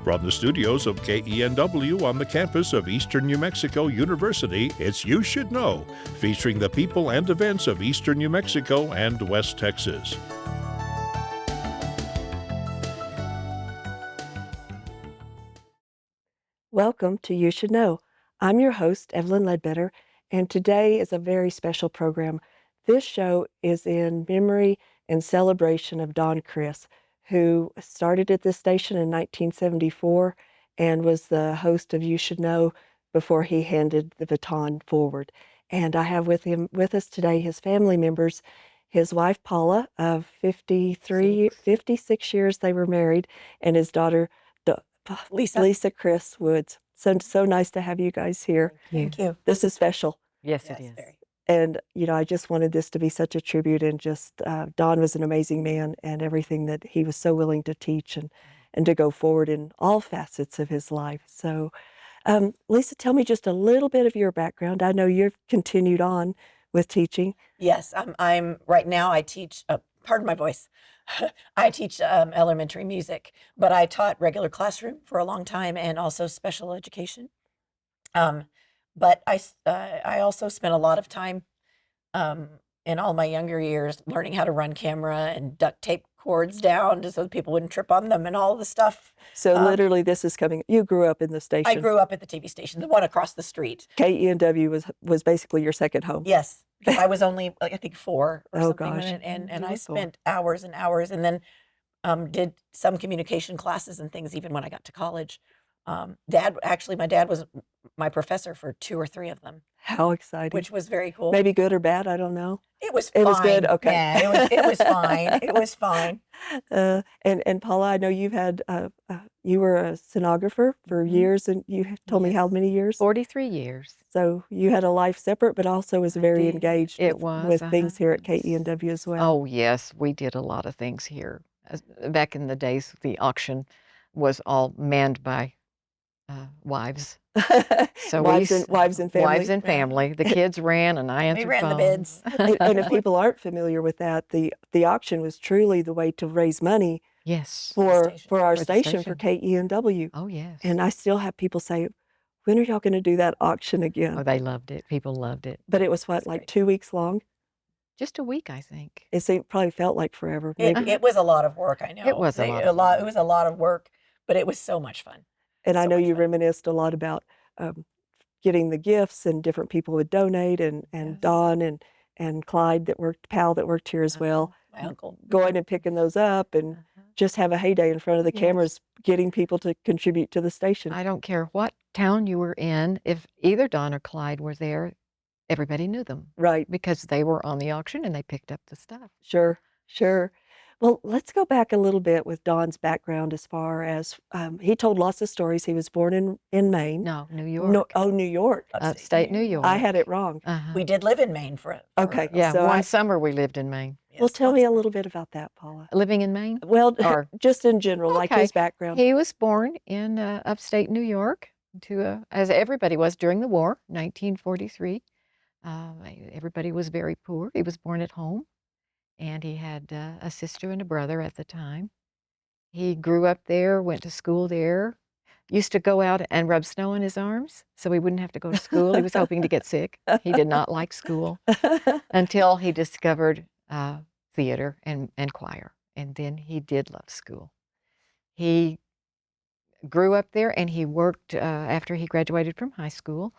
From the studios of KENW on the campus of Eastern New Mexico University, it's You Should Know, featuring the people and events of Eastern New Mexico and West Texas. Welcome to You Should Know. I'm your host, Evelyn Ledbetter, and today is a very special program. This show is in memory and celebration of Don Criss, who started at this station in 1974 and was the host of You Should Know before he handed the baton forward. And I have with us today his family members, his wife Paula of 56 years they were married, and his daughter Lisa Criss Woods. So nice to have you guys here. Thank you. This is special. Yes, it is. Very. And, I just wanted this to be such a tribute, and just Don was an amazing man, and everything that he was so willing to teach and to go forward in all facets of his life. So, Lisa, tell me just a little bit of your background. I know you've continued on with teaching. Yes, I'm right now I teach, pardon my voice, I teach elementary music, but I taught regular classroom for a long time and also special education. But I also spent a lot of time in all my younger years learning how to run camera and duct tape cords down so people wouldn't trip on them and all the stuff. So literally this is coming, you grew up in the station. I grew up at the TV station, the one across the street. KENW was basically your second home. Yes, because I was only, I think, 4 or something. Gosh. And I spent hours and hours, and then did some communication classes and things even when I got to college. My dad was my professor for 2 or 3 of them. How exciting. Which was very cool. Maybe good or bad, I don't know. It was fine. It was good, okay. Yeah, it was fine. It was fine. And Paula, I know you've had, you were a stenographer for years, and you told me how many years? 43 years. So you had a life separate, but also was very engaged with was, things here at KENW as well. Oh, yes, we did a lot of things here. Back in the days, the auction was all manned by wives. So wives and family. Wives and family. The kids ran, and I answered We ran phones. the bids. And if people aren't familiar with that, the auction was truly the way to raise money. Yes. For our the station, for KENW. Oh, yes. And I still have people say, when are y'all going to do that auction again? Oh, they loved it. People loved it. But it was what, like 2 weeks long? Just a week, I think. It probably felt like forever. It was a lot of work, I know. It was a lot. It was a lot of work, but it was so much fun. And I know you fun. reminisced a lot about getting the gifts, and different people would donate, and Yes. Don and Clyde Pal that worked here as well, My uncle. going and picking those up, and just have a heyday in front of the cameras, getting people to contribute to the station. I don't care what town you were in, if either Don or Clyde were there, everybody knew them. Right. Because they were on the auction and they picked up the stuff. Sure. Well, let's go back a little bit with Don's background, as far as he told lots of stories. He was born in Maine. No, New York. No, New York. Upstate New York. I had it wrong. We did live in Maine for Okay. Yeah, so one summer we lived in Maine. Well, tell me a little bit about that, Paula. Living in Maine? Well, Or- just in general, like Okay. his background. He was born in upstate New York, as everybody was during the war, 1943. Everybody was very poor. He was born at home, and he had a sister and a brother at the time. He grew up there, went to school there, used to go out and rub snow on his arms so he wouldn't have to go to school. He was hoping to get sick. He did not like school until he discovered theater and choir, and then he did love school. He grew up there, and he worked, after he graduated from high school,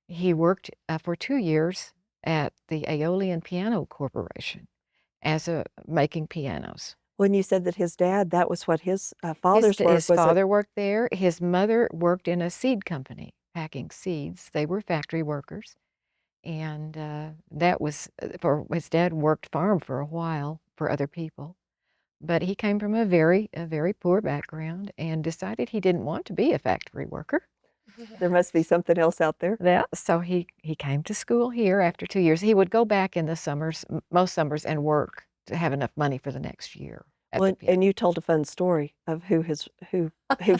he worked for 2 years at the Aeolian Piano Corporation as making pianos. When you said that his dad, that was what his father's work was. His father worked there. His mother worked in a seed company, packing seeds. They were factory workers. And that was, his dad worked farm for a while for other people. But he came from a very poor background and decided he didn't want to be a factory worker. There must be something else out there. Yeah, so he came to school here after 2 years. He would go back in the summers, most summers, and work to have enough money for the next year. Well, and you told a fun story of who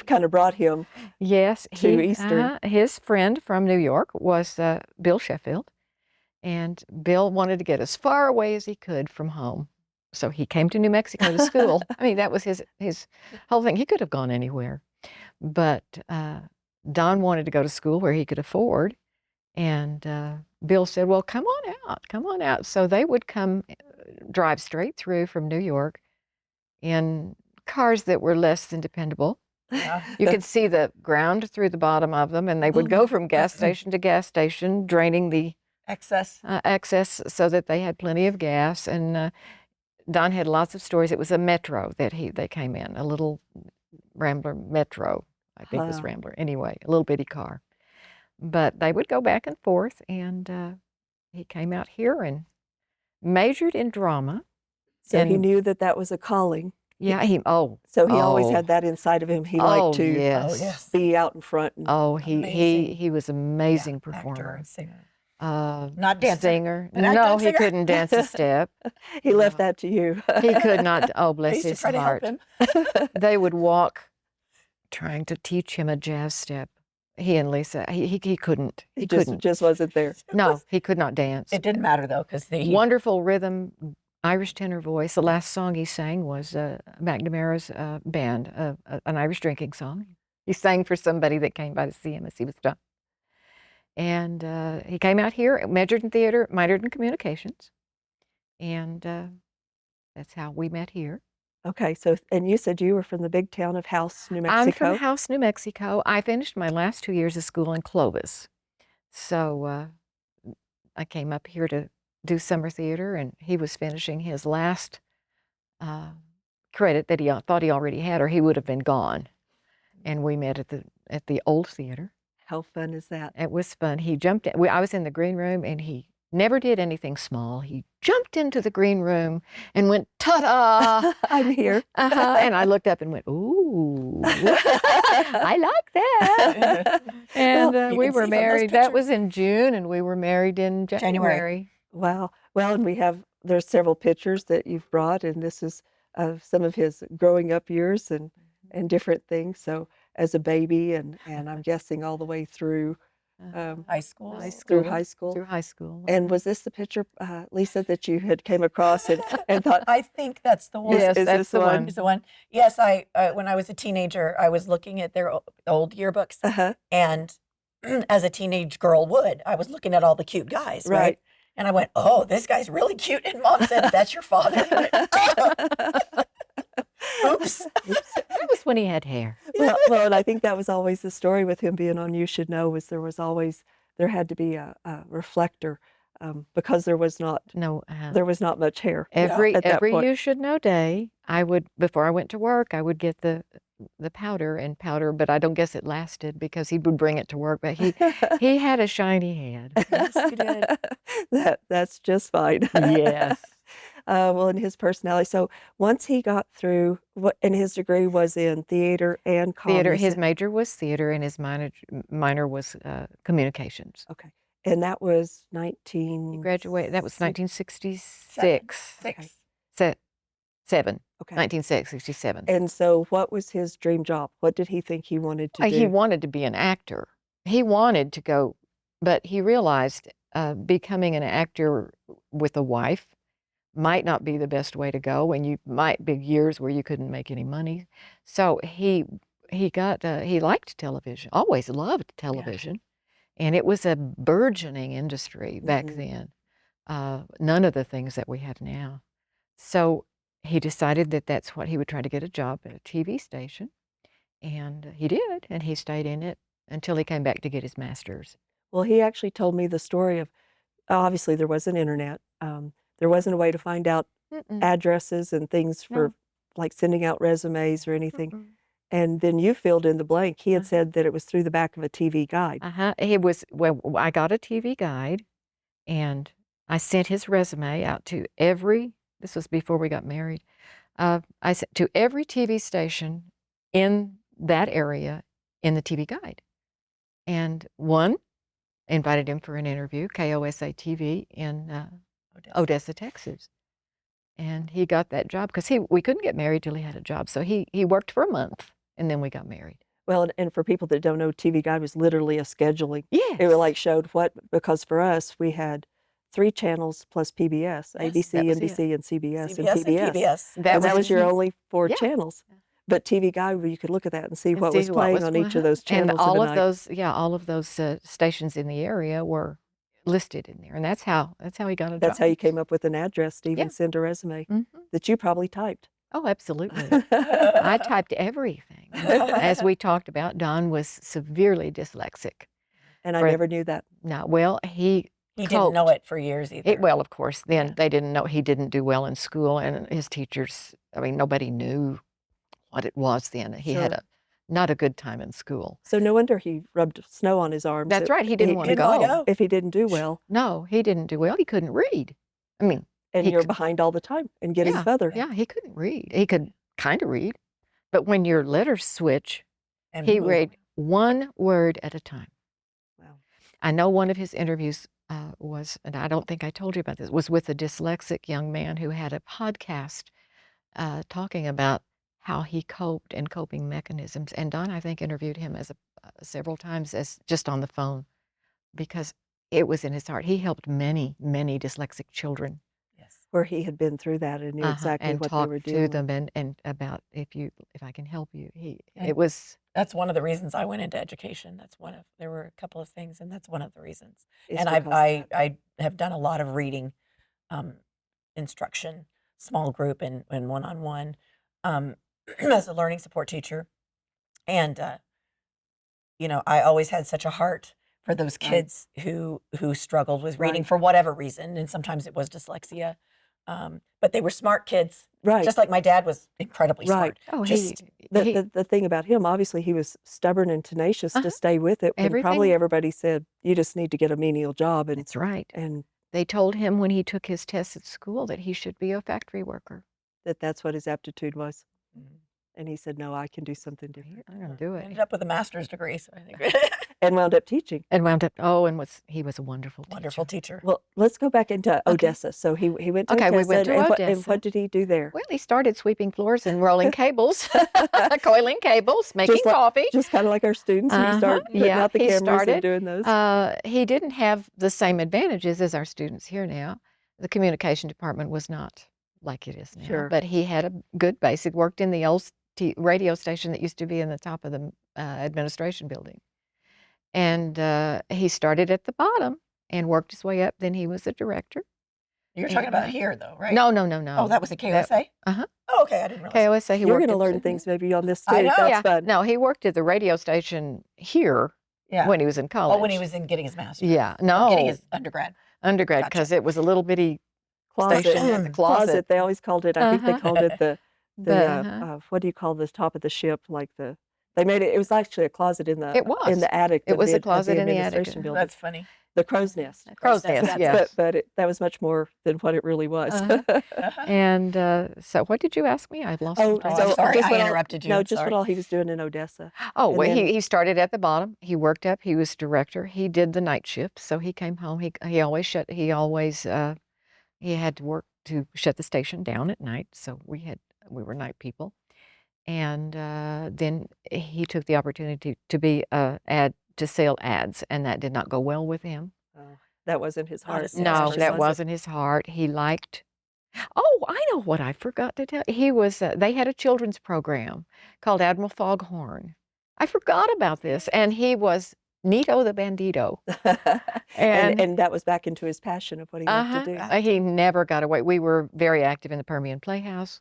kind of brought him. Yes, to Eastern. His friend from New York was Bill Sheffield, and Bill wanted to get as far away as he could from home. So he came to New Mexico to school. I mean, that was his whole thing. He could have gone anywhere. But Don wanted to go to school where he could afford, and Bill said, well, come on out, come on out. So they would come, drive straight through from New York in cars that were less than dependable. Yeah. You could see the ground through the bottom of them, and they would go from gas station to gas station, draining the Excess. excess so that they had plenty of gas. And Don had lots of stories. It was a Metro that they came in, a little Rambler Metro, I think it was Wow. Rambler. Anyway, a little bitty car. But they would go back and forth, and he came out here and majored in drama. So he And knew that that was a calling. yeah, So he always oh, had that inside of him. He oh, liked to yes. Oh, yes. be out in front. And, Oh, Amazing. he was amazing Actor performer. and singer. Uh, Not dancer. Singer. An actor No, and he singer. couldn't dance a step. he left No. that to you. He could not. Oh, I bless used to his try to help heart. him. They would walk trying to teach him a jazz step. He and Lisa, he couldn't. He couldn't. just wasn't there. No, he could not dance. It didn't matter though, because Wonderful rhythm, Irish tenor voice. The last song he sang was McNamara's band, an Irish drinking song. He sang for somebody that came by to see him as he was done. And he came out here, majored in theater, minored in communications. And that's how we met here. Okay, so, and you said you were from the big town of House, New Mexico? I'm from House, New Mexico. I finished my last 2 years of school in Clovis. So I came up here to do summer theater, and he was finishing his last credit that he thought he already had, or he would have been gone. And we met at the old theater. How fun is that? It was fun. He jumped in. I was in the green room, and he never did anything small. He jumped into the green room and went, ta-da! I'm here. And I looked up and went, ooh, I like that. And you we can were see from those married. That pictures. was in June, and we were married in January. Wow. Well, and there's several pictures that you've brought, and this is some of his growing up years and different things. So as a baby, and I'm guessing all the way through high school. through high school. Through high school. And was this the picture, Lisa, that you had came across and thought, I think that's the one. Yes, is that's this the the one. one? Is the one. Yes, I when I was a teenager, I was looking at their old yearbooks, uh-huh, and as a teenage girl would, I was looking at all the cute guys, right? right. And I went, "Oh, this guy's really cute." And Mom said, "That's your father." And I went, Oops. That was when he had hair. Well, and I think that was always the story with him being on You Should Know, was there had to be a reflector because there was not No, much hair every at that point. You should know day, I would, before I went to work, I would get the powder, but I don't guess it lasted because he would bring it to work. But he had a shiny head. Yes, he did. That's just fine. Yes. Well, in his personality. So once he got through, and his degree was in theater and comm. Theater. you His said? major was theater, and his minor was communications. Okay. And that was He 19. graduated. That was 1966. Six. Seven. Okay. 1967. And so what was his dream job? What did he think he wanted to do? He wanted to be an actor. He wanted to go, but he realized becoming an actor with a wife might not be the best way to go, and you might be years where you couldn't make any money. So he liked television, always loved television, and it was a burgeoning industry back then. None of the things that we have now. So he decided that that's what he would try to get a job at a TV station, and he did, and he stayed in it until he came back to get his master's. Well, he actually told me the story of, obviously there wasn't internet. There wasn't a way to find out addresses and things for like sending out resumes or anything. And then you filled in the blank. He had said that it was through the back of a TV guide. I got a TV guide, and I sent his resume out to this was before we got married, I sent to every TV station in that area in the TV guide. And one invited him for an interview, KOSA TV in Odessa, Texas. And he got that job because we couldn't get married till he had a job. So he worked for a month, and then we got married. Well, and for people that don't know, TV Guide was literally a scheduling. Yes. It like showed because for us, we had 3 channels plus PBS, ABC, that was NBC, and CBS, and CBS and PBS. PBS. That was your only 4 Yeah. channels. But TV Guide, where you could look at that and see and what see was what playing was on each of playing. those And channels of all the of night. those, all of those stations in the area were listed in there, and that's how he got a That's job. how you came up with an address to even Yeah. send a resume Mhm. that you probably typed. Oh, absolutely. I typed everything. As we talked about, Don was severely dyslexic. And I For- never knew that. No, well, he didn't know coped. it for years either. Well, of course, then Yeah. they didn't know he didn't do well in school, and his teachers, I mean, nobody knew what it was then. He had Sure. not a good time in school. So no wonder he rubbed snow on his arms. That's right. He didn't want to Didn't wanna go. go. If he didn't do well. No, he didn't do well. He couldn't read. I mean, And he you're could- behind all the time and getting yeah, further. yeah, he couldn't read. He could kind of read, but when your letters switch, And he move. read one word at a time. Wow. I know one of his interviews was, and I don't think I told you about this, was with a dyslexic young man who had a podcast talking about how he coped and coping mechanisms. And Don, I think, interviewed him several times as just on the phone because it was in his heart. He helped many, many dyslexic children. Yes. Where he had been through that and knew exactly and what they talked were to doing. them and about if I can help you. And It was That's one of the reasons I went into education. There were a couple of things, and that's one of the reasons. Is And because of I that. I have done a lot of reading, instruction, small group, and one-on-one, as a learning support teacher. And I always had such a heart for those Right. kids who struggled with reading Right. for whatever reason, and sometimes it was dyslexia. But they were smart kids, Right. just like my dad was incredibly Right. smart. oh Just The thing about him, obviously, he was stubborn and tenacious Uh-huh. to stay with it. And probably Everything- everybody said, you just need to get a menial job. And, that's right. and They told him when he took his tests at school that he should be a factory worker. that's what his aptitude was. Mhm. And he said, no, I can do something different. I'm gonna do ended it. up with a master's degree, so I think And wound up teaching. And wound up. He was a wonderful teacher. wonderful teacher. Well, let's go back into Odessa. So he went to Okay, Odessa. we went to and Odessa. what did he do there? Well, he started sweeping floors and rolling cables, coiling cables, making Just like- coffee. Just kind of like our students. We start putting Yeah, out the he cameras started. and doing those. He didn't have the same advantages as our students here now. The communication department was not like it is now, Sure. but he had a good base. He worked in the old radio station that used to be in the top of the administration building. And he started at the bottom and worked his way up. Then he was a director. You're talking about here, though, right? No. Oh, that was at KOSA? Uh-huh. Oh, okay, I didn't realize. KOSA. He You're worked going to at learn things maybe on this too. I know. That's yeah. fun. No, he worked at the radio station here Yeah. when he was in college. Oh, when he was in getting his master's. Yeah. Or No. getting his undergrad. undergrad Gotcha. because it was a little bitty Closet. station in the closet. They always called it, I think they Uh-huh. called it the Uh-huh. what do you call the top of the ship? They made it was actually a closet in the It was. in the attic. It of was the, a closet of the in the attic. administration building. That's funny. The crow's nest. Crow's Nest, nest, that's yes. But that was much more than what it really was. Uh-huh. Uh-huh. And so what did you ask me? I've lost Oh, my I'm train. so sorry, just I what all- interrupted you. No, I'm just sorry. what all he was doing in Odessa. Oh, and well, then- he started at the bottom. He worked up. He was director. He did the night shift, so he came home. He always he had to work to shut the station down at night. So we were night people, and then he took the opportunity to be to sell ads, and that did not go well with him. Oh, that wasn't his Not heart. a sales No, person, that was it? wasn't his heart. He liked. Oh, I know what I forgot to tell. He was. They had a children's program called Admiral Foghorn. I forgot about this, and he was Nito the Bandito. and that was back into his passion of what he loved to do. He never got away. We were very active in the Permian Playhouse.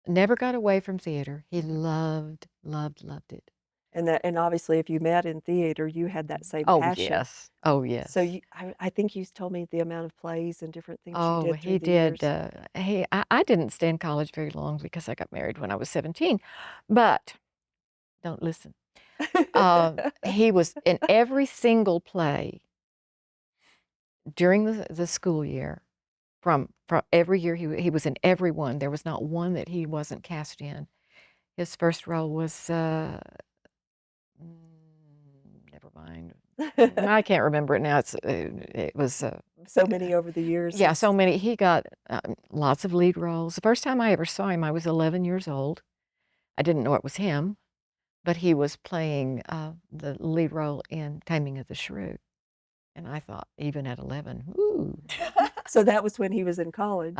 Never got away from theater. He loved it. And obviously, if you met in theater, you had that same Oh passion. yes. Oh yes. So I think you told me the amount of plays and different things Oh, you did. he through the did. years. I didn't stay in college very long because I got married when I was 17. But don't listen. He was in every single play during the school year. From every year, he was in every one. There was not one that he wasn't cast in. His first role was never mind. I can't remember it now. It was So many over the years. yeah, so many. He got lots of lead roles. The first time I ever saw him, I was 11 years old. I didn't know it was him, but he was playing the lead role in Taming of the Shrew. And I thought, even at 11, ooh. So that was when he was in college,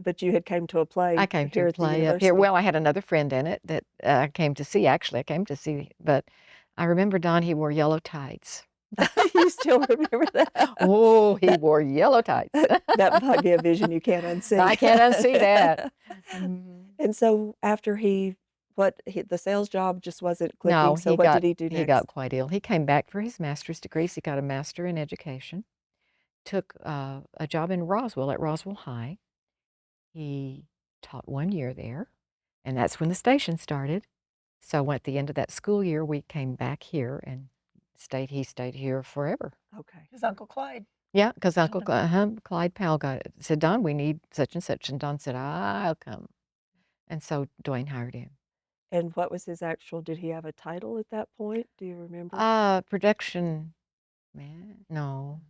but you had came to a play I came to here a at the play up university. here. Well, I had another friend in it that I came to see. Actually, I came to see, but I remember Don. He wore yellow tights. You still remember that? Oh, he wore yellow tights. That might be a vision you can't unsee. I can't unsee that. And so after the sales job just wasn't clicking. No, So what did he do next? He got quite ill. He came back for his master's degrees. He got a master in education. Took a job in Roswell at Roswell High. He taught 1 year there, and that's when the station started. So at the end of that school year, we came back here and he stayed here forever. Okay. His Uncle Clyde. Yeah, because Uncle Clyde Powell said, Don, we need such and such. And Don said, I'll come. And so Dwayne hired him. And what was did he have a title at that point? Do you remember? Production man. No.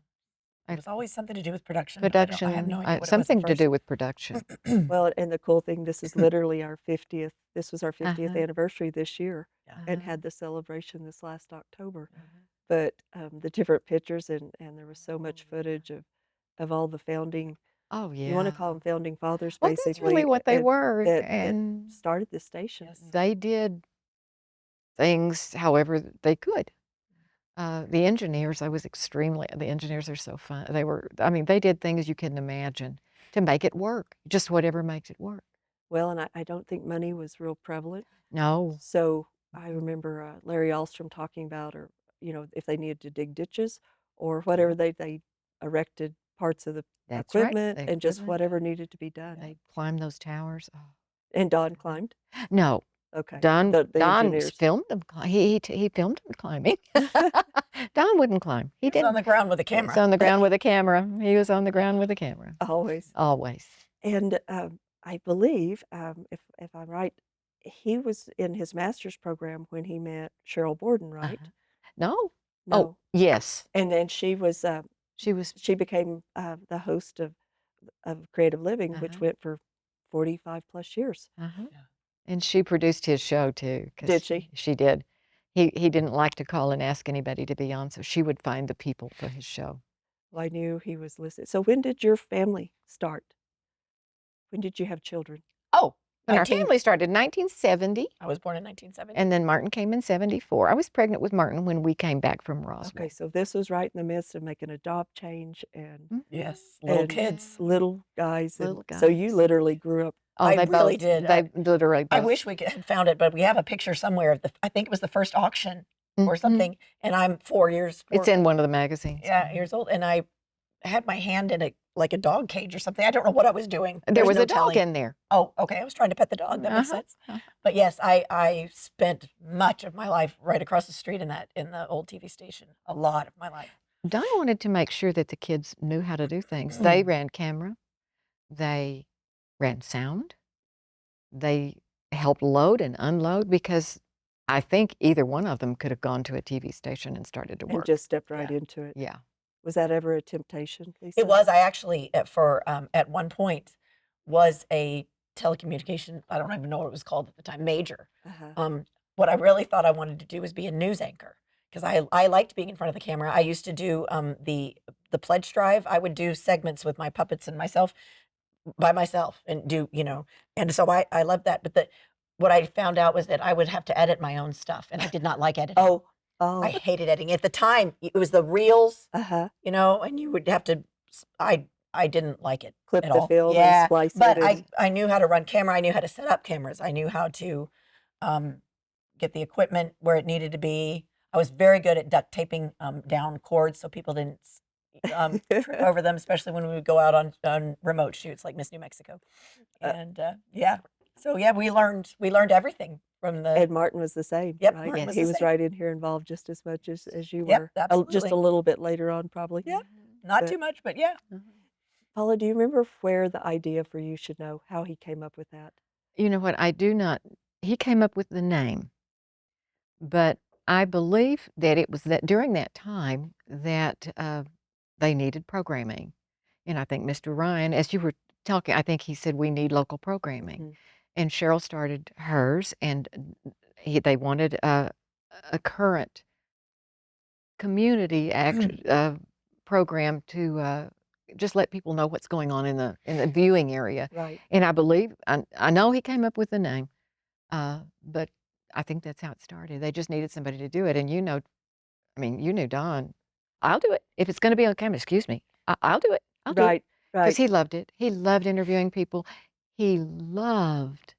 It was always something to do with production. Production. I have no idea what something it was to do with production. Well, and the cool thing, this is literally our 50th. This was our 50th anniversary this year, and had the celebration this last October. But the different pictures, and there was so much footage of all the founding. Oh, yeah. You want to call them founding fathers, Well, basically. that's really what they were. That started the station. Yes. They did things however they could. The engineers, the engineers are so fun. They did things you couldn't imagine to make it work, just whatever makes it work. Well, and I don't think money was real prevalent. No. So I remember Larry Alstrom talking about, or, if they needed to dig ditches or whatever, they erected parts of the That's right, equipment the and just equipment. whatever needed to be done. They climbed those towers. Oh. And Don climbed? No. Okay. Don The engineers. filmed them. He filmed them climbing. Don wouldn't climb. He was on the ground with a camera. He was on the ground with a camera. He was on the ground with a camera. Always. Always. And I believe, if I'm right, he was in his master's program when he met Cheryl Borden, right? No. No. Oh, yes. And then she became the host of Creative Living, which went for 45 plus years. And she produced his show too. Did she? She did. He didn't like to call and ask anybody to be on, so she would find the people for his show. Well, I knew he was listening. So when did your family start? When did you have children? Oh, when our family started in 1970. I was born in 1970. And then Martin came in 74. I was pregnant with Martin when we came back from Roswell. Okay, so this was right in the midst of making a job change and yes, little kids, little guys. Little guys. So you literally grew up. Oh, I really did. They literally both. I wish we had found it, but we have a picture somewhere of I think it was the first auction or something, and I'm 4 years. It's in one of the magazines. Yeah, years old, and I had my hand in like a dog cage or something. I don't know what I was doing. There was a dog in there. Oh, okay. I was trying to pet the dog. That makes sense. But yes, I spent much of my life right across the street in the old TV station. A lot of my life. Don wanted to make sure that the kids knew how to do things. They ran camera. They ran sound. They helped load and unload, because I think either one of them could have gone to a TV station and started to work. And just stepped right into it. Yeah. Was that ever a temptation, Lisa? It was. I actually, at one point, was a telecommunication, I don't even know what it was called at the time, major. What I really thought I wanted to do was be a news anchor, because I liked being in front of the camera. I used to do the pledge drive. I would do segments with my puppets and myself, by myself, and do, and so I loved that. But what I found out was that I would have to edit my own stuff, and I did not like editing. Oh. I hated editing. At the time, it was the reels, and you would have to, I didn't like it clip at the all. film and splice it. But I knew how to run camera. I knew how to set up cameras. I knew how to get the equipment where it needed to be. I was very good at duct taping down cords so people didn't trip over them, especially when we would go out on remote shoots like Miss New Mexico. And so we learned everything from the. Ed Martin was the same. Yep, right? Martin was he the was same. right in here involved just as much as you Yep, were. absolutely. Just a little bit later on, probably. Yeah, not too much, but yeah. Paula, do you remember where the idea for You Should Know, how he came up with that? You know what? I do not. He came up with the name, but I believe that it was that during that time that they needed programming. And I think Mr. Ryan, as you were talking, I think he said we need local programming. And Cheryl started hers, and they wanted a current community program to just let people know what's going on in the viewing area. Right. And I believe I know he came up with the name, but I think that's how it started. They just needed somebody to do it, and I mean, you knew Don. I'll do it if it's going to be on camera. Excuse me, I'll do it. I'll do it Right. because Right. he loved it. He loved interviewing people. He loved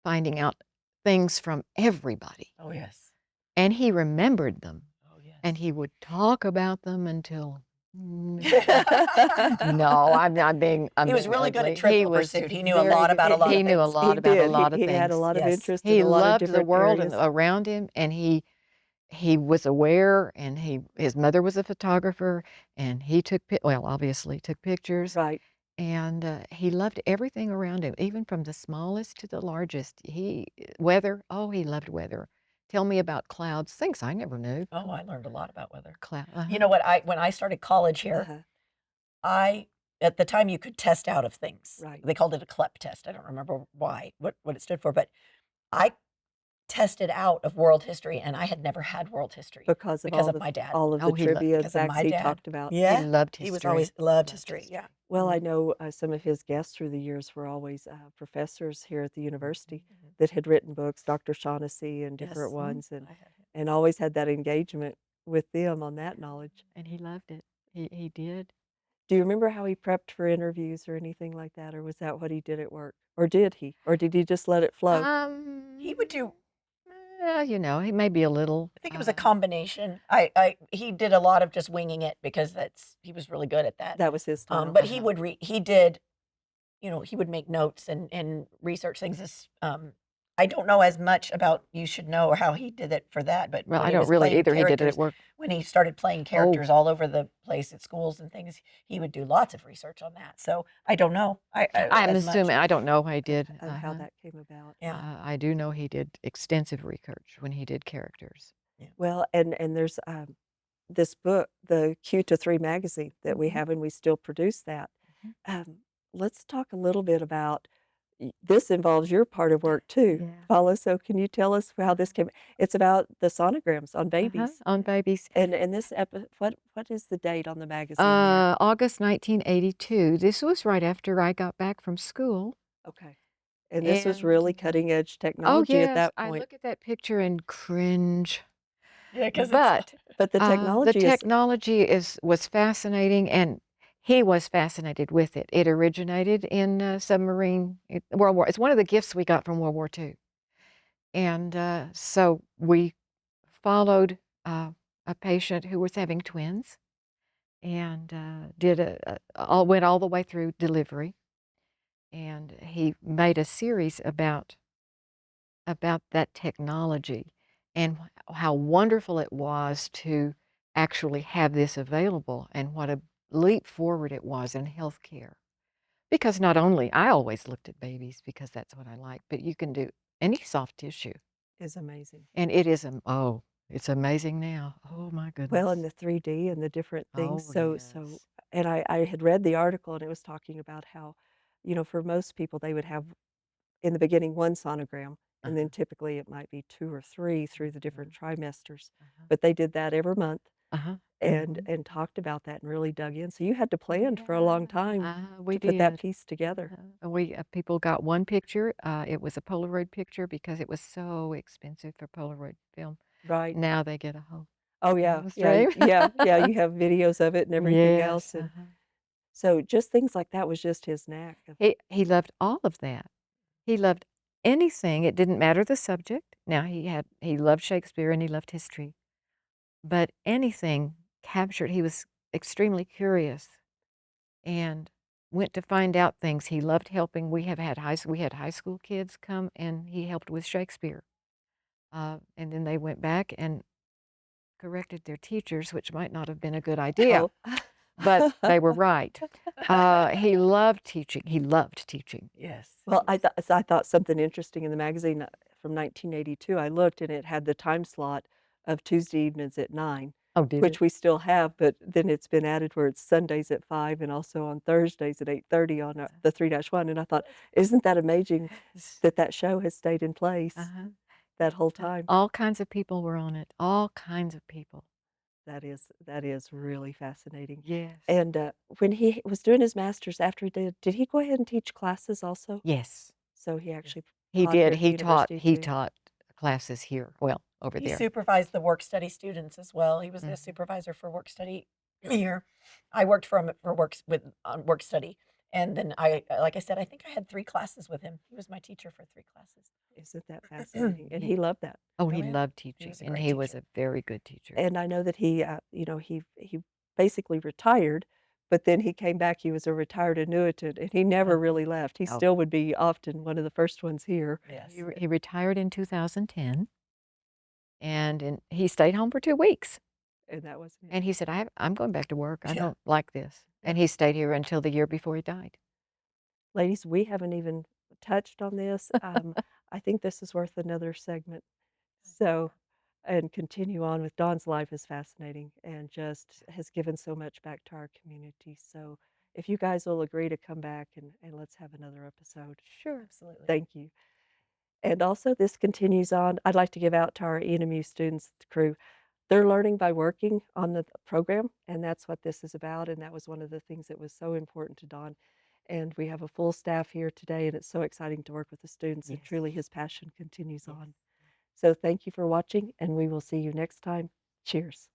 finding out things from everybody, Oh, yes. and he remembered them. Oh, yes. And he would talk about them until no, I'm not being I'm He was being really good at ugly. He Trivial was Pursuit. He knew a very lot good. about a lot He of knew a things. lot He about a did. lot of He had a things. lot of Yes. interest in He a lot of loved the different world areas. around him, and he was aware, and his mother was a photographer, and he obviously took pictures, Right. and he loved everything around him, even from the smallest to the largest. Weather, oh, he loved weather. Tell me about clouds, things I never knew. Oh, I learned a lot about weather. Cloud, You know what? When I started college here, Uh-huh. at the time you could test out of things. Right. They called it a CLEP test. I don't remember what it stood for, but I tested out of world history, and I had never had world history Because of because of my dad. all of Oh, the trivia and Because of facts my he dad. talked about. he Yeah. loved He was history. always loved history. Yeah. Well, I know some of his guests through the years were always professors here at the university Mhm. that had written books, Dr. Shaughnessy and different Yes. ones, I had him. and always had that engagement with them on that knowledge. And he loved it. He did. Do you remember how he prepped for interviews or anything like that, or was that what he did at work? Or did he? Or did he just let it flow? He would do. He may be a little. I think it was a combination. He did a lot of just winging it because he was really good at that. That was his style. But he would he did, he would make notes and research things. I don't know as much about You Should Know or how he did it for that, but Well, when I he don't was really playing either. He did it characters, at work. when he started playing Oh, characters all over the place at schools and things, he would do lots of research on that. So I don't know. I'm As much. assuming. I don't know how he did. Of how that came about. Yeah. I do know he did extensive research when he did characters. Yeah. Well, and there's this book, the Q to 3 magazine that we Mhm. have, and we still produce that. Mhm. Let's talk a little bit about this involves your part of work too, Yeah. Paula. So can you tell us how this came? It's about the sonograms on babies. On babies. And this what is the date on the magazine there? August 1982. This was right after I got back from school. Okay. And this was And really cutting edge oh technology at yes, that I point. look at that picture and cringe. Yeah, because But But the the technology is technology was fascinating, and he was fascinated with it. It originated in submarine World War. It's one of the gifts we got from World War II, and so we followed a patient who was having twins, and went all the way through delivery, and he made a series about that technology and how wonderful it was to actually have this available and what a leap forward it was in healthcare. Because not only I always looked at babies because that's what I like, but you can do any soft tissue, is amazing. and it's amazing now. Oh my Well, and goodness. the 3D and the different things. Oh So, yes. and I had read the article and it was talking about how, for most people, they would have in the beginning one sonogram, and then typically it might be two or three through the different trimesters. Uh-huh. But they did that every month Uh-huh. and talked about that and really dug in. So you had to plan for a long time We to put that did. piece together. People got one picture. It was a Polaroid picture because it was so expensive for Polaroid film. Right. Now they get a whole Oh yeah. whole Yeah. stream. Yeah. You have videos of it and everything Yes. else. And so just things like that was just his knack. He loved all of that. He loved anything. It didn't matter the subject. Now he loved Shakespeare and he loved history, but anything captured. He was extremely curious and went to find out things. He loved helping. We had high school kids come and he helped with Shakespeare. And then they went back and corrected their teachers, which might not have been a good idea, Oh. but they were right. He loved teaching. He loved teaching. Yes. Well, I thought something interesting in the magazine from 1982. I looked and it had the time slot of Tuesday evenings at 9, Oh, did which it? we still have, but then it's been added where it's Sundays at 5 and also on Thursdays at 8:30 on the 3-1. And I thought, isn't that amazing that that show has stayed in place Uh-huh. that whole time? All kinds of people were on it. All kinds of people. that is really fascinating. Yes. And when he was doing his master's, after he did he go ahead and teach classes also? Yes. So he Yes. actually He taught here did. at the university He too. taught classes here. Well, over He there. supervised the work study students as well. He was the Mhm. supervisor for work study here. I worked for him for on work study, and then like I said, I think I had 3 classes with him. He was my teacher for 3 classes. Isn't that fascinating? And He he loved that. Oh, Oh he yeah, loved he teaching, was a and great he was teacher. a very good teacher. And I know that he, you know, he basically retired, but then he came back. He was a retired annuitant, and he never really left. He Oh. still would be often one of the first ones here. Yes. He retired in 2010, and he stayed home for 2 weeks. And that was it. And he said, I'm going back to work. I Yeah. don't like this. And he stayed here until the year before he died. Ladies, we haven't even touched on this. I think this is worth another segment. So, and continue on with Dawn's life is fascinating and just has given so much back to our community. So, if you guys will agree to come back and let's have another episode. Sure. Absolutely. Thank you. And also, this continues on. I'd like to give out to our ENMU students crew. They're learning by working on the program, and that's what this is about. And that was one of the things that was so important to Don. And we have a full staff here today, and it's so exciting to work with the students. And Yes. truly, his passion continues Yes. on. So, thank you for watching, and we will see you next time. Cheers.